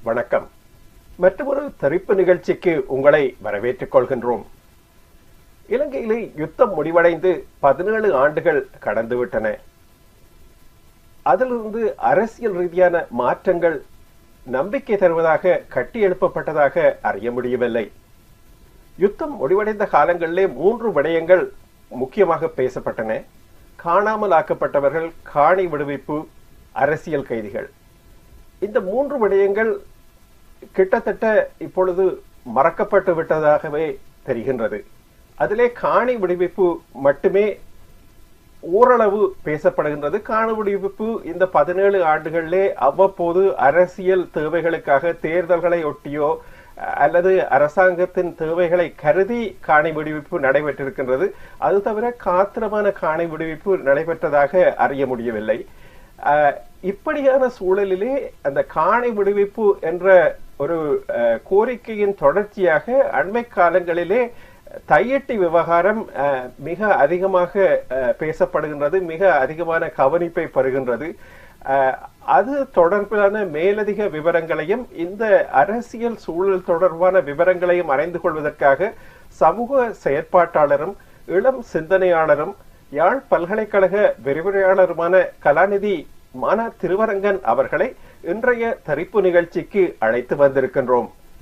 வணக்கம். மற்றொரு தரிப்பு நிகழ்ச்சிக்கு உங்களை வரவேற்றுக் கொள்கின்றோம். இலங்கையிலே யுத்தம் முடிவடைந்து 17 ஆண்டுகள் கடந்துவிட்டன. அதிலிருந்து அரசியல் ரீதியான மாற்றங்கள் நம்பிக்கை தருவதாக கட்டியெழுப்பப்பட்டதாக அறிய முடியவில்லை. யுத்தம் முடிவடைந்த காலங்களிலே 3 விடயங்கள் முக்கியமாக பேசப்பட்டன. காணாமல் ஆக்கப்பட்டவர்கள், காணி விடுவிப்பு, அரசியல் கைதிகள். இந்த 3 விடயங்கள் கிட்டத்தட்ட இப்பொழுது மறக்கப்பட்டு விட்டதாகவே தெரிகின்றது. அதிலே காணி விடுவிப்பு மட்டுமே ஓரளவு பேசப்படுகின்றது. காணி விடுவிப்பு இந்த 17 ஆண்டுகளிலே அவ்வப்போது அரசியல் தேவைகளுக்காக தேர்தல்களை ஒட்டியோ அல்லது அரசாங்கத்தின் தேவைகளை கருதி காணி விடுவிப்பு நடைபெற்றிருக்கின்றது. அது தவிர காத்திரமான காணி விடுவிப்பு நடைபெற்றதாக அறிய முடியவில்லை. இப்படியான சூழலிலே அந்த காணி விடுவிப்பு என்ற ஒரு கோரிக்கையின் தொடர்ச்சியாக அண்மை காலங்களிலே தையிட்டி விவகாரம் மிக அதிகமாக பேசப்படுகின்றது, மிக அதிகமான கவனிப்பை பெறுகின்றது. அது தொடர்பான மேலதிக விவரங்களையும் இந்த அரசியல் சூழல் தொடர்பான விவரங்களையும் அறிந்து கொள்வதற்காக சமூக செயற்பாட்டாளரும் இளம் சிந்தனையாளரும் யாழ் பல்கலைக்கழக விரிவுரையாளருமான கலாநிதி மானா திருவரங்கன் அவர்களை இன்றைய தரிப்பு நிகழ்ச்சிக்கு அழைத்து வந்திருக்கின்றோம்.